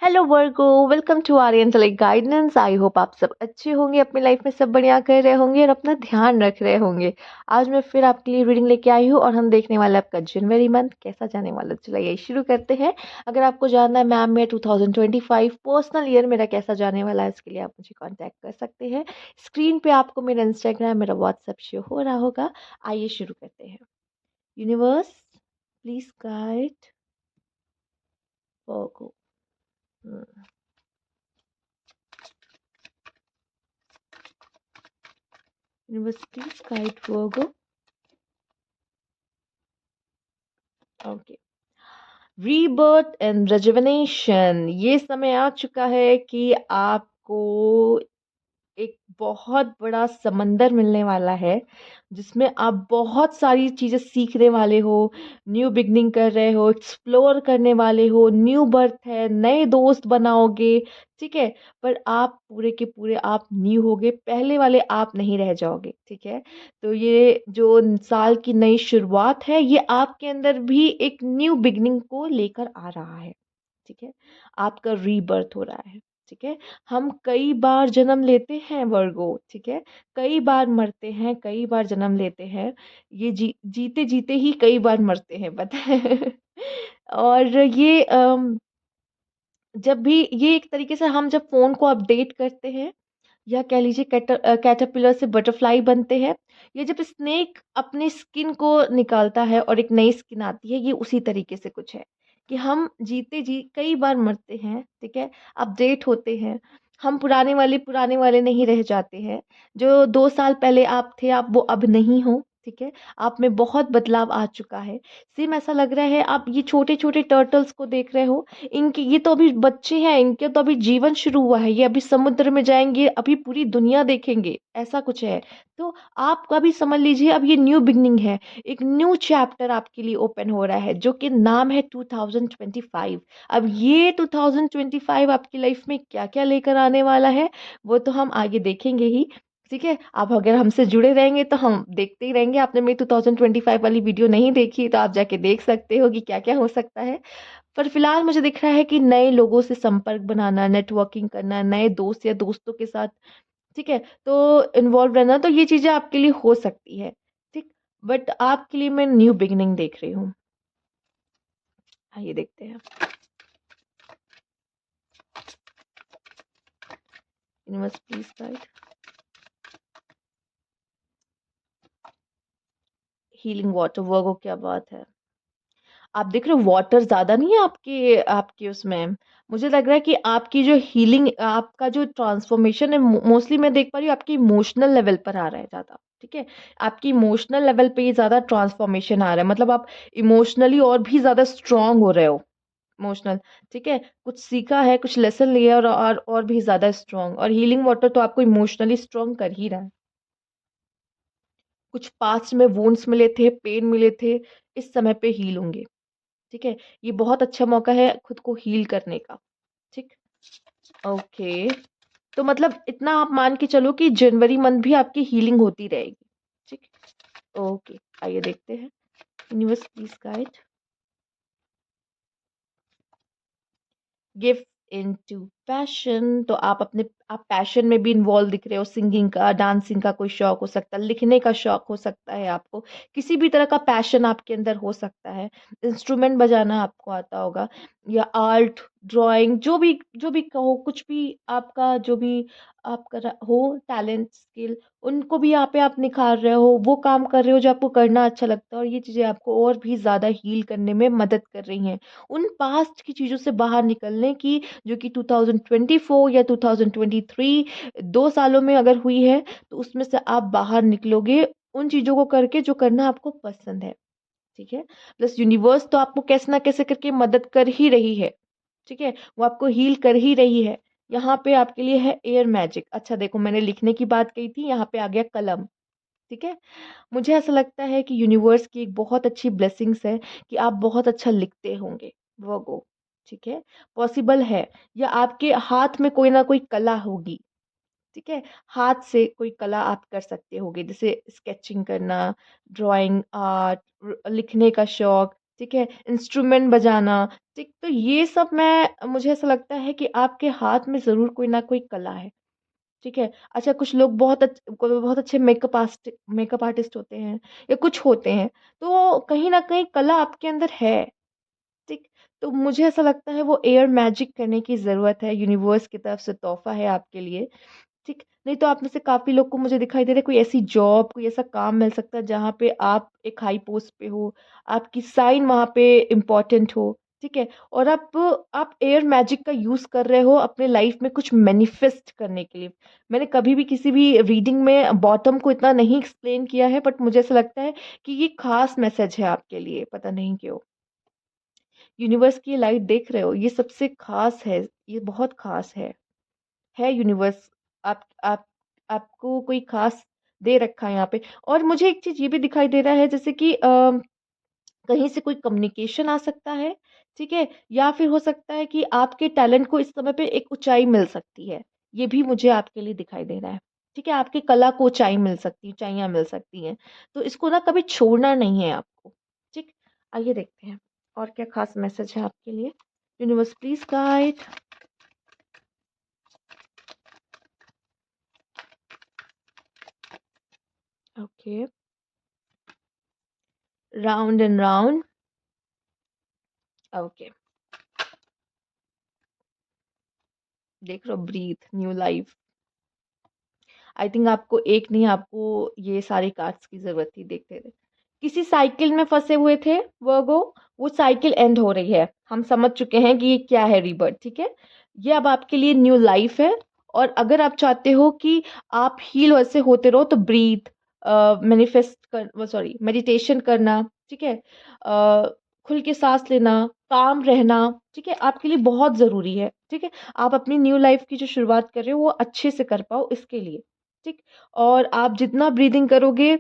Hello Virgo, welcome to Aryan guidance. I hope आप सब अच्छे होंगे, अपनी लाइफ में सब बढ़िया कर रहे होंगे और अपना ध्यान रख रहे होंगे। आज मैं फिर आपके लिए रीडिंग लेके आई हूँ और हम देखने वाले आपका जनवरी मंथ कैसा जाने वाला। चलिए शुरू करते हैं। अगर आपको जानना है मैम मेरा 2025 पर्सनल ईयर मेरा कैसा जाने वाला है, इसके लिए आप मुझे कॉन्टैक्ट कर सकते हैं। स्क्रीन पे आपको मेरा इंस्टाग्राम, मेरा व्हाट्सएप शो हो रहा होगा। आइए शुरू करते हैं। Universe please guide Virgo. Universe please guide Virgo. Okay. Rebirth and rejuvenation, ये समय आ चुका है कि आपको एक बहुत बड़ा समंदर मिलने वाला है, जिसमें आप बहुत सारी चीज़ें सीखने वाले हो, न्यू बिगनिंग कर रहे हो, एक्सप्लोर करने वाले हो, न्यू बर्थ है, नए दोस्त बनाओगे। ठीक है। पर आप पूरे के पूरे आप न्यू होगे, पहले वाले आप नहीं रह जाओगे। ठीक है। तो ये जो साल की नई शुरुआत है, ये आपके अंदर भी एक न्यू बिगनिंग को लेकर आ रहा है। ठीक है। आपका रीबर्थ हो रहा है। ठीक है। हम कई बार जन्म लेते हैं वर्गो। ठीक है। कई बार मरते हैं, कई बार जन्म लेते हैं। ये जीते जीते ही कई बार मरते हैं, पता है। और ये जब भी ये एक तरीके से हम जब फोन को अपडेट करते हैं, या कह लीजिए कैटरपिलर से बटरफ्लाई बनते हैं, ये जब स्नेक अपनी स्किन को निकालता है और एक नई स्किन आती है, ये उसी तरीके से कुछ है कि हम जीते जी कई बार मरते हैं। ठीक है। अपडेट होते हैं। हम पुराने वाले नहीं रह जाते हैं। जो 2 साल पहले आप थे, आप वो अब नहीं हो। ठीक है। आप में बहुत बदलाव आ चुका है। सेम ऐसा लग रहा है, आप ये छोटे छोटे टर्टल्स को देख रहे हो। इनकी ये तो अभी बच्चे हैं, इनके तो अभी जीवन शुरू हुआ है, ये अभी समुद्र में जाएंगे, अभी पूरी दुनिया देखेंगे, ऐसा कुछ है। तो आप अभी समझ लीजिए, अब ये न्यू बिगनिंग है। एक न्यू चैप्टर आपके लिए ओपन हो रहा है, जो कि नाम है 2025। अब ये 2025 आपकी लाइफ में क्या क्या लेकर आने वाला है, वो तो हम आगे देखेंगे ही। ठीक है। आप अगर हमसे जुड़े रहेंगे तो हम देखते ही रहेंगे। आपने मेरी 2025 वाली वीडियो नहीं देखी तो आप जाके देख सकते हो कि क्या क्या हो सकता है। पर फिलहाल मुझे दिख रहा है कि नए लोगों से संपर्क बनाना, नेटवर्किंग करना, नए दोस्त या दोस्तों के साथ, ठीक है, तो इन्वॉल्व रहना, तो ये चीजें आपके लिए हो सकती है। ठीक। बट आपके लिए मैं न्यू बिगिनिंग देख रही हूँ। आइए देखते हैं। Universe please guide. Healing water Virgo, क्या बात है। आप देख रहे हो वाटर ज्यादा नहीं है आपके आपके उसमें। मुझे लग रहा है कि आपकी जो हीलिंग, आपका जो ट्रांसफॉर्मेशन है, मोस्टली मैं देख पा रही हूँ आपकी इमोशनल लेवल पर आ रहा है ज्यादा। ठीक है। आपकी इमोशनल लेवल पे ही ज्यादा ट्रांसफॉर्मेशन आ रहा है, मतलब आप इमोशनली और भी ज्यादा स्ट्रांग हो रहे हो। इमोशनल। ठीक है। कुछ सीखा है, कुछ लेसन लिया, और भी ज्यादा स्ट्रांग। और हीलिंग वाटर तो आपको इमोशनली स्ट्रांग कर ही रहा है। कुछ पास्ट में वुंड्स मिले थे, पेन मिले थे, इस समय पे हील होंगे। ठीक है। ये बहुत अच्छा मौका है खुद को हील करने का। ठीक। ओके। तो मतलब इतना आप मान के चलो कि जनवरी मंथ भी आपकी हीलिंग होती रहेगी। ठीक। ओके। आइए देखते हैं। Universe please guide. Give into passion, तो आप अपने आप पैशन में भी इन्वॉल्व दिख रहे हो। सिंगिंग का, डांसिंग का कोई शौक हो सकता है, लिखने का शौक हो सकता है आपको, किसी भी तरह का पैशन आपके अंदर हो सकता है। इंस्ट्रूमेंट बजाना आपको आता होगा, या आर्ट, ड्राइंग, जो भी कहो, कुछ भी आपका, जो भी आपका हो टैलेंट, स्किल, उनको भी यहाँ पे आप निखार रहे हो, वो काम कर रहे हो जो आपको करना अच्छा लगता है, और ये चीज़ें आपको और भी ज़्यादा हील करने में मदद कर रही हैं। उन पास्ट की चीज़ों से बाहर निकलने की, जो कि 2024 या 2023, 2 सालों में अगर हुई है, तो उसमें से आप बाहर निकलोगे उन चीज़ों को करके जो करना आपको पसंद है। ठीक है। प्लस यूनिवर्स तो आपको कैसे ना कैसे करके मदद कर ही रही है। ठीक है। वो आपको हील कर ही रही है। यहाँ पे आपके लिए है एयर मैजिक। अच्छा देखो, मैंने लिखने की बात कही थी, यहाँ पे आ गया कलम। ठीक है। मुझे ऐसा लगता है कि यूनिवर्स की एक बहुत अच्छी ब्लेसिंग्स है कि आप बहुत अच्छा लिखते होंगे वर्गो। ठीक है। पॉसिबल है, या आपके हाथ में कोई ना कोई कला होगी। ठीक है। हाथ से कोई कला आप कर सकते होगे, जैसे स्केचिंग करना, ड्राइंग, आर्ट, लिखने का शौक। ठीक है? इंस्ट्रूमेंट बजाना, ठीक? तो ये सब मैं मुझे ऐसा लगता है कि आपके हाथ में ज़रूर कोई ना कोई कला है, ठीक है? अच्छा कुछ लोग बहुत अच्छे मेकअप आर्टिस्ट होते हैं या कुछ होते हैं, तो कहीं न कहीं कला आपके अंदर है, ठीक? तो मुझे ऐसा लगता है वो एयर मैजिक करने की ज़रूरत है, यूनिवर्स की तरफ से तोहफ़ा है आपके लिए। ठीक, नहीं तो आप में से काफ़ी लोग को मुझे दिखाई दे रहा है कोई ऐसी जॉब, कोई ऐसा काम मिल सकता है जहाँ पे आप एक हाई पोस्ट पे हो, आपकी साइन वहाँ पे इम्पोर्टेंट हो, ठीक है? और आप एयर मैजिक का यूज़ कर रहे हो अपने लाइफ़ में कुछ मैनिफेस्ट करने के लिए। मैंने कभी भी किसी भी रीडिंग में बॉटम को इतना नहीं एक्सप्लेन किया है बट मुझे ऐसा लगता है कि ये ख़ास मैसेज है आपके लिए, पता नहीं क्यों? यूनिवर्स की ये लाइट देख रहे हो, ये सबसे ख़ास है, ये बहुत ख़ास है यूनिवर्स आप आपको कोई ख़ास दे रखा है यहाँ पे। और मुझे एक चीज़ ये भी दिखाई दे रहा है जैसे कि कहीं से कोई कम्युनिकेशन आ सकता है, ठीक है? या फिर हो सकता है कि आपके टैलेंट को इस समय पे एक ऊँचाई मिल सकती है। ये भी मुझे आपके लिए दिखाई दे रहा है, ठीक है? आपकी कला को ऊँचाइयाँ मिल सकती हैं। तो इसको ना कभी छोड़ना नहीं है आपको, ठीक? आइए देखते हैं और क्या ख़ास मैसेज है आपके लिए। Universe please guide. Okay, round and round. Okay, देख रहे हो breathe, new life. I think आपको एक नहीं आपको ये सारे कार्ड्स की ज़रूरत थी देखते थे। किसी साइकिल में फँसे हुए थे वर्गो, वो साइकिल एंड हो रही है। हम समझ चुके हैं कि ये क्या है रीबर्थ, ठीक है? ये अब आपके लिए न्यू लाइफ है और अगर आप चाहते हो कि आप हील वैसे होते रहो तो ब्रीथ मैनिफेस्ट कर वो सॉरी मेडिटेशन करना, ठीक है? खुल के साँस लेना, काम रहना, ठीक है? आपके लिए बहुत ज़रूरी है, ठीक है? आप अपनी न्यू लाइफ की जो शुरुआत कर रहे हो वो अच्छे से कर पाओ इसके लिए, ठीक? और आप जितना ब्रीदिंग करोगे,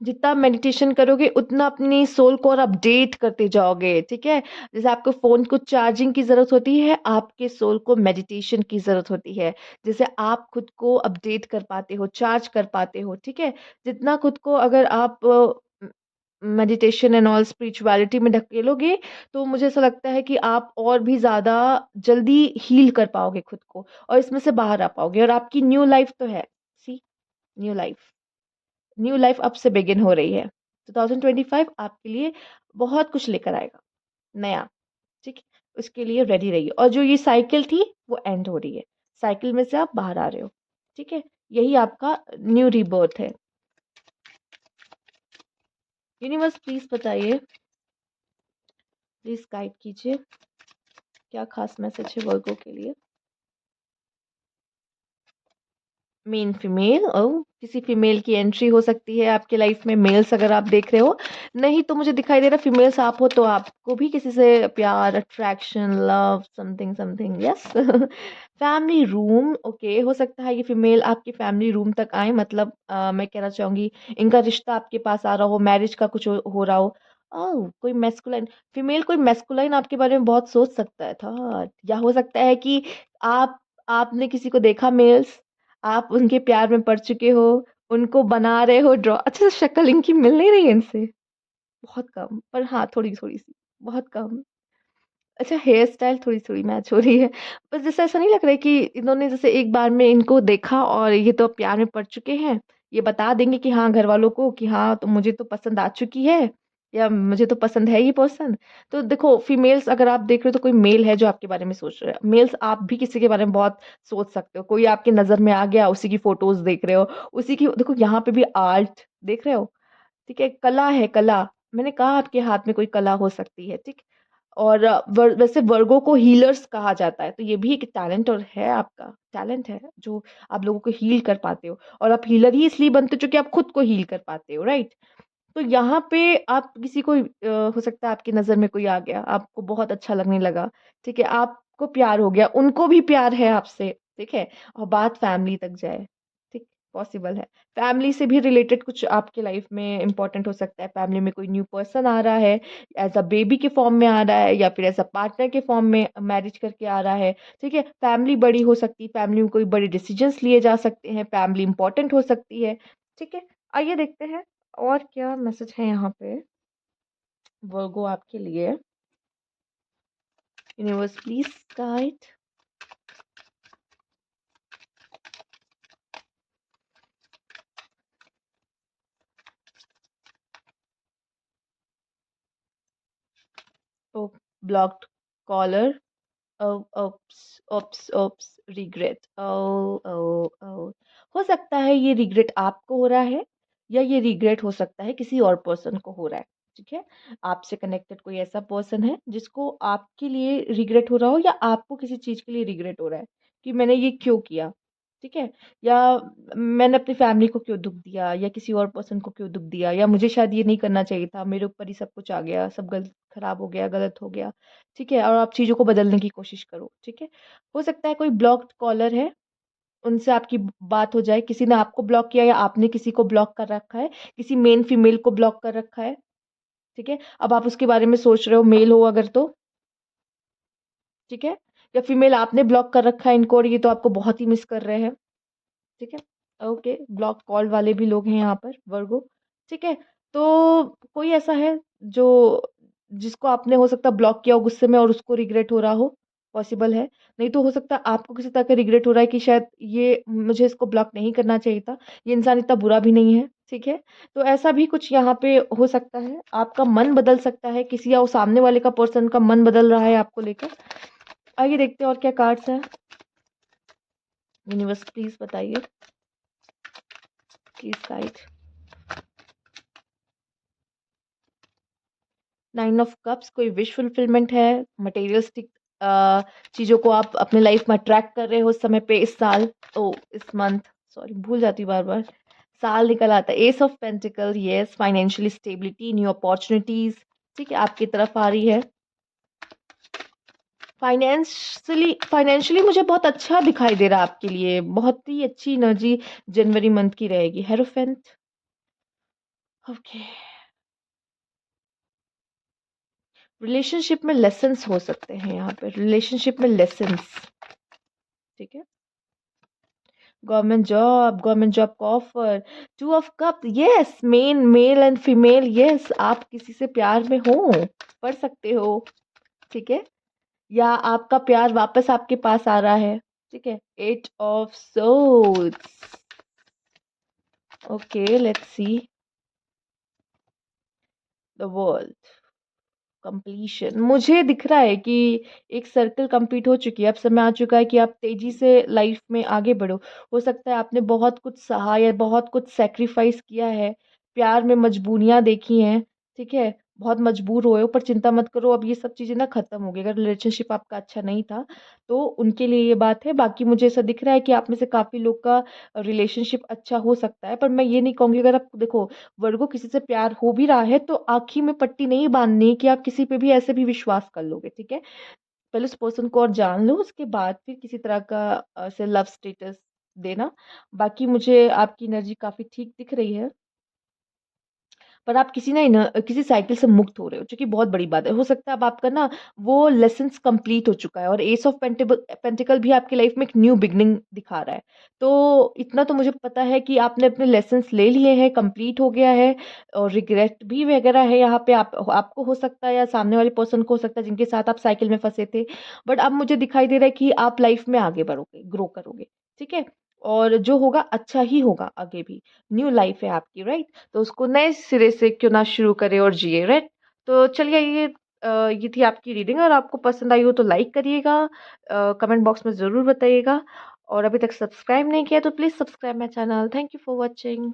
जितना मेडिटेशन करोगे उतना अपनी सोल को और अपडेट करते जाओगे, ठीक है? जैसे आपको फ़ोन को चार्जिंग की ज़रूरत होती है, आपके सोल को मेडिटेशन की ज़रूरत होती है। जैसे आप खुद को अपडेट कर पाते हो, चार्ज कर पाते हो, ठीक है? जितना खुद को अगर आप मेडिटेशन एंड ऑल स्पिरिचुअलिटी में ढकेलोगे, तो मुझे ऐसा लगता है कि आप और भी ज़्यादा जल्दी हील कर पाओगे खुद को और इसमें से बाहर आ पाओगे और आपकी न्यू लाइफ़ तो है। सी न्यू लाइफ़। न्यू लाइफ अब से बिगिन हो रही है। 2025 आपके लिए बहुत कुछ लेकर आएगा, नया, ठीक है? उसके लिए रेडी रहिए और जो ये साइकिल थी, वो एंड हो रही है। साइकिल में से आप बाहर आ रहे हो, ठीक है? यही आपका न्यू रीबर्थ है। यूनिवर्स प्लीज़ बताइए, प्लीज़ गाइड कीजिए, क्या खास मैसेज है वर्गो के लिए? मेन फीमेल किसी फीमेल की एंट्री हो सकती है आपके लाइफ में मेल्स अगर आप देख रहे हो नहीं तो मुझे दिखाई दे रहा है फीमेल्स आप हो तो आपको भी किसी से प्यार attraction love something something yes family room okay हो सकता है ये फीमेल आपके फैमिली रूम तक आए मतलब मैं कहना चाहूंगी इनका रिश्ता आपके पास आ रहा हो मैरिज का कुछ हो रहा हो कोई मैस्कुलाइन फीमेल कोई मैस्कुलाइन आपके बारे में बहुत सोच सकता है था या हो सकता है कि आप आपने किसी को देखा मेल्स आप उनके प्यार में पड़ चुके हो, उनको बना रहे हो ड्रॉ अच्छा शक्ल इनकी मिल नहीं रही है इनसे? बहुत कम, पर हाँ, थोड़ी-थोड़ी सी, बहुत कम। अच्छा हेयर स्टाइल थोड़ी-थोड़ी मैच हो रही है। बस जैसे ऐसा नहीं लग रहा है कि इन्होंने जैसे एक बार में इनको देखा और ये तो प्यार में पड़ चुके हैं। ये बता देंगे कि हाँ, घरवालों को कि हाँ, तो मुझे तो पसंद आ चुकी है या मुझे तो पसंद है ये पर्सन। तो देखो फीमेल्स अगर आप देख रहे हो तो कोई मेल है जो आपके बारे में सोच रहा है। मेल्स आप भी किसी के बारे में बहुत सोच सकते हो। कोई आपकी नज़र में आ गया, उसी की फ़ोटोज़ देख रहे हो, उसी की देखो यहाँ पे भी आर्ट देख रहे हो, ठीक है? कला है कला। मैंने कहा आपके हाथ में कोई कला हो सकती है, ठीक? और वैसे वर्गों को हीलर्स कहा जाता है, तो ये भी एक टैलेंट और है आपका, टैलेंट है जो आप लोगों को हील कर पाते हो और आप हीलर ही इसलिए बनते हो क्योंकि आप खुद को हील कर पाते हो, राइट? तो यहाँ पे आप किसी को हो सकता है आपकी नज़र में कोई आ गया, आपको बहुत अच्छा लगने लगा, ठीक है? आपको प्यार हो गया, उनको भी प्यार है आपसे, ठीक है? और बात फैमिली तक जाए, ठीक? पॉसिबल है। फैमिली से भी रिलेटेड कुछ आपके लाइफ में इम्पोर्टेंट हो सकता है, फैमिली में कोई न्यू पर्सन आ रहा है, एज़ अ बेबी के फॉर्म में आ रहा है या फिर एज़ अ पार्टनर के फॉर्म में मैरिज करके आ रहा है, ठीक है? फैमिली बड़ी हो सकती है, फैमिली में कोई बड़े डिसीजंस लिए जा सकते हैं, फैमिली इम्पोर्टेंट हो सकती है, ठीक है? आइए देखते हैं और क्या मैसेज है यहाँ पे? वर्गो आपके लिए universe please guide. Blocked caller. Oops oops oops regret. Oh oh oh हो सकता है ये रिग्रेट आपको हो रहा है, या ये रिग्रेट हो सकता है किसी और पर्सन को हो रहा है। ठीक है, आपसे कनेक्टेड कोई ऐसा पर्सन है जिसको आपके लिए रिग्रेट हो रहा हो, या आपको किसी चीज के लिए रिग्रेट हो रहा है कि मैंने ये क्यों किया। ठीक है, या मैंने अपनी फैमिली को क्यों दुख दिया, या किसी और पर्सन को क्यों दुख दिया, या मुझे शायद ये नहीं करना चाहिए था, मेरे ऊपर ही सब कुछ आ गया, सब गलत खराब हो गया, गलत हो गया। ठीक है, और आप चीज़ों को बदलने की कोशिश करो। ठीक है, हो सकता है कोई ब्लॉक्ड कॉलर है, उनसे आपकी बात हो जाए, किसी ने आपको ब्लॉक किया या आपने किसी को ब्लॉक कर रखा है, किसी मेन फीमेल को ब्लॉक कर रखा है। ठीक है, अब आप उसके बारे में सोच रहे हो, मेल हो अगर तो। ठीक है, या फीमेल आपने ब्लॉक कर रखा है इनको और ये तो आपको बहुत ही मिस कर रहे हैं। ठीक है, ओके, ब्लॉक कॉल वाले भी लोग हैं यहाँ पर, वर्गो। ठीक है, तो कोई ऐसा है जो जिसको आपने हो सकता है ब्लॉक किया हो गुस्से में और उसको रिग्रेट हो रहा हो, पॉसिबल है। नहीं तो हो सकता है आपको किसी तरह का रिग्रेट हो रहा है कि शायद ये मुझे इसको ब्लॉक नहीं करना चाहिए था, ये इंसान इतना बुरा भी नहीं है। ठीक है, तो ऐसा भी कुछ यहाँ पे हो सकता है, आपका मन बदल सकता है, किसी या वो सामने वाले का पर्सन का मन बदल रहा है आपको लेकर। आइए देखते हैं और क्या कार्ड्स हैं। यूनिवर्स प्लीज बताइए, प्लीज गाइड। 9 ऑफ कप्स, कोई विश फुलफिलमेंट है, मटेरियलिस्टिक चीज़ों को आप अपने लाइफ में अट्रैक्ट कर रहे हो इस समय पे, इस साल। ओ इस मंथ, सॉरी भूल जाती हूँ बार बार, साल निकल आता है। S of pentacle, yes, financially stability, new opportunities, ठीक है, आपकी तरफ आ रही है। फाइनेंशियली मुझे बहुत अच्छा दिखाई दे रहा है आपके लिए, बहुत ही अच्छी एनर्जी जनवरी मंथ की रहेगी। Hierophant, okay. रिलेशनशिप में लेसन्स हो सकते हैं यहाँ पे, रिलेशनशिप में लेसन्स। ठीक है, गवर्नमेंट जॉब का offer. 2 of cup, yes, male and female, yes, आप किसी से प्यार में हो, पढ़ सकते हो। ठीक है, या आपका प्यार वापस आपके पास आ रहा है। ठीक है, 8 of swords, okay, let's see the world. Completion मुझे दिख रहा है कि एक सर्कल कंप्लीट हो चुकी है, अब समय आ चुका है कि आप तेजी से लाइफ में आगे बढ़ो। हो सकता है आपने बहुत कुछ सहा या बहुत कुछ सेक्रीफाइस किया है, प्यार में मजबूरियां देखी हैं। ठीक है, बहुत मजबूर हुए हो, पर चिंता मत करो, अब ये सब चीजें ना खत्म हो गई। अगर रिलेशनशिप आपका अच्छा नहीं था तो उनके लिए ये बात है, बाकी मुझे ऐसा दिख रहा है कि आप में से काफी लोग का रिलेशनशिप अच्छा हो सकता है। पर मैं ये नहीं कहूंगी, अगर आप देखो वर्गो किसी से प्यार हो भी रहा है तो आँखी में पट्टी नहीं बाँधनी कि आप किसी पे भी ऐसे भी विश्वास कर लोगे। ठीक है, पहले उस पर्सन को और जान लो, उसके बाद फिर किसी तरह का ऐसे लव स्टेटस देना। बाकी मुझे आपकी एनर्जी काफी ठीक दिख रही है, पर आप किसी साइकिल से मुक्त हो रहे हो, जो कि बहुत बड़ी बात है। हो सकता है अब आपका ना वो लेसन्स कंप्लीट हो चुका है, और एस ऑफ पेंटिकल भी आपकी लाइफ में एक न्यू बिगनिंग दिखा रहा है। तो इतना तो मुझे पता है कि आपने अपने लेसन्स ले लिए हैं, कंप्लीट हो गया है, और रिग्रेट भी वगैरह है यहाँ पे, आपको हो सकता है या सामने वाले पर्सन को हो सकता है जिनके साथ आप साइकिल में फंसे थे। बट अब मुझे दिखाई दे रहा है कि आप लाइफ में आगे बढ़ोगे, ग्रो करोगे। ठीक है, और जो होगा अच्छा ही होगा आगे भी। न्यू लाइफ है आपकी, राइट? तो उसको नए सिरे से क्यों ना शुरू करें और जिए, राइट? तो चलिए, ये थी आपकी रीडिंग। और आपको पसंद आई हो तो लाइक करिएगा, कमेंट बॉक्स में ज़रूर बताइएगा, और अभी तक सब्सक्राइब नहीं किया तो please subscribe my channel. Thank you for watching.